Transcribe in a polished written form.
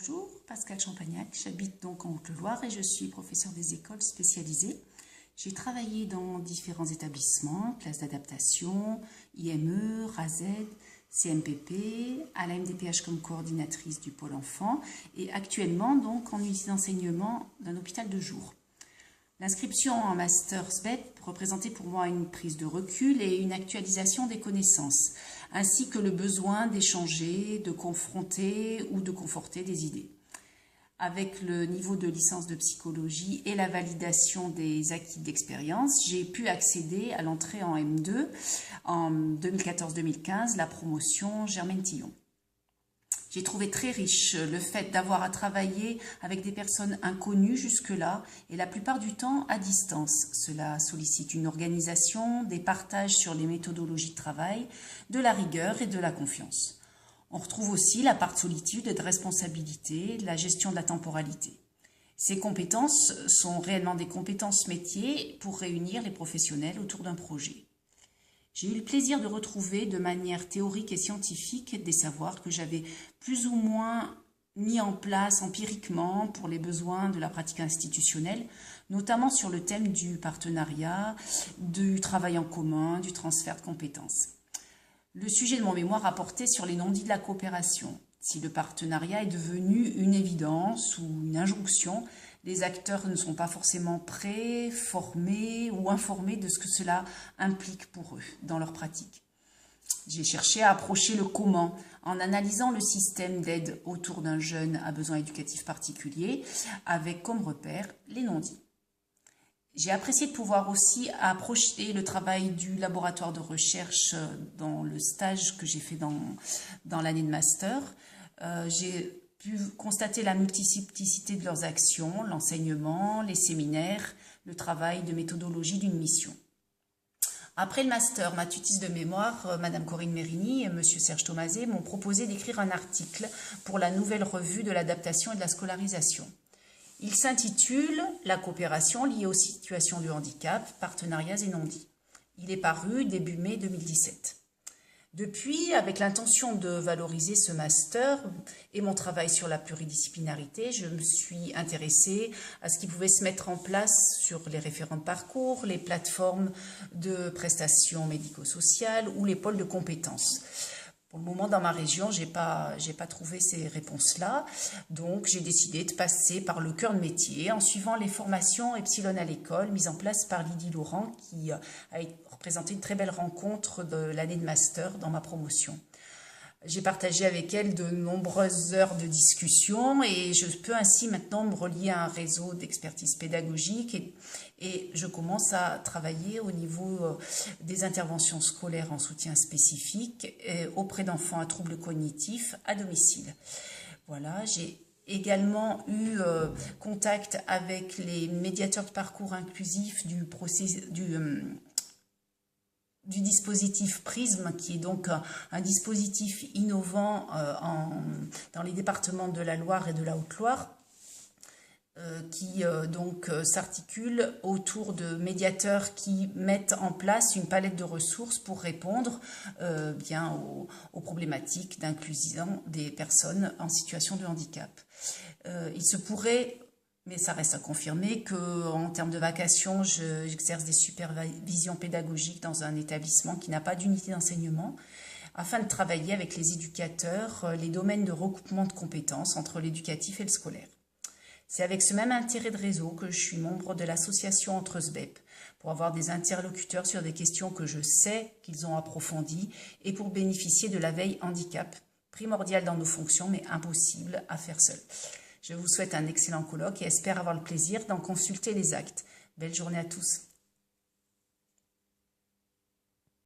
Bonjour, Pascal Champagnac, j'habite donc en Haute-Loire et je suis professeure des écoles spécialisées. J'ai travaillé dans différents établissements, classes d'adaptation, IME, RASED, CMPP, à la MDPH comme coordinatrice du pôle enfant et actuellement donc en unité d'enseignement d'un hôpital de jour. L'inscription en master SVEP représentait pour moi une prise de recul et une actualisation des connaissances, ainsi que le besoin d'échanger, de confronter ou de conforter des idées. Avec le niveau de licence de psychologie et la validation des acquis d'expérience, j'ai pu accéder à l'entrée en M2 en 2014-2015, la promotion Germaine Tillon. J'ai trouvé très riche le fait d'avoir à travailler avec des personnes inconnues jusque-là et la plupart du temps à distance. Cela sollicite une organisation, des partages sur les méthodologies de travail, de la rigueur et de la confiance. On retrouve aussi la part de solitude et de responsabilité, la gestion de la temporalité. Ces compétences sont réellement des compétences métiers pour réunir les professionnels autour d'un projet. J'ai eu le plaisir de retrouver de manière théorique et scientifique des savoirs que j'avais plus ou moins mis en place empiriquement pour les besoins de la pratique institutionnelle, notamment sur le thème du partenariat, du travail en commun, du transfert de compétences. Le sujet de mon mémoire a porté sur les non-dits de la coopération. Si le partenariat est devenu une évidence ou une injonction, les acteurs ne sont pas forcément prêts, formés ou informés de ce que cela implique pour eux dans leur pratique. J'ai cherché à approcher le comment en analysant le système d'aide autour d'un jeune à besoins éducatifs particuliers avec comme repère les non-dits. J'ai apprécié de pouvoir aussi approcher le travail du laboratoire de recherche dans le stage que j'ai fait dans l'année de master. J'ai pu constater la multiplicité de leurs actions, l'enseignement, les séminaires, le travail de méthodologie d'une mission. Après le master, ma tutrice de mémoire, Madame Corinne Mérini et Monsieur Serge Thomaset m'ont proposé d'écrire un article pour la nouvelle revue de l'adaptation et de la scolarisation. Il s'intitule « La coopération liée aux situations de handicap, partenariats et non-dits ». Il est paru début mai 2017. Depuis, avec l'intention de valoriser ce master et mon travail sur la pluridisciplinarité, je me suis intéressée à ce qui pouvait se mettre en place sur les référents parcours, les plateformes de prestations médico-sociales ou les pôles de compétences. Pour le moment, dans ma région, j'ai pas trouvé ces réponses-là. Donc, j'ai décidé de passer par le cœur de métier en suivant les formations Epsilon à l'école mises en place par Lydie Laurent qui a représenté une très belle rencontre de l'année de master dans ma promotion. J'ai partagé avec elle de nombreuses heures de discussion et je peux ainsi maintenant me relier à un réseau d'expertise pédagogique et je commence à travailler au niveau des interventions scolaires en soutien spécifique auprès d'enfants à troubles cognitifs à domicile. Voilà, j'ai également eu contact avec les médiateurs de parcours inclusif du dispositif PRISM, qui est donc un dispositif innovant dans les départements de la Loire et de la Haute-Loire, qui s'articule autour de médiateurs qui mettent en place une palette de ressources pour répondre aux problématiques d'inclusion des personnes en situation de handicap. Il se pourrait, mais ça reste à confirmer, qu'en termes de vacation, j'exerce des supervisions pédagogiques dans un établissement qui n'a pas d'unité d'enseignement, afin de travailler avec les éducateurs les domaines de recoupement de compétences entre l'éducatif et le scolaire. C'est avec ce même intérêt de réseau que je suis membre de l'association Entre SVEP, pour avoir des interlocuteurs sur des questions que je sais qu'ils ont approfondies et pour bénéficier de la veille handicap, primordiale dans nos fonctions mais impossible à faire seul. Je vous souhaite un excellent colloque et espère avoir le plaisir d'en consulter les actes. Belle journée à tous.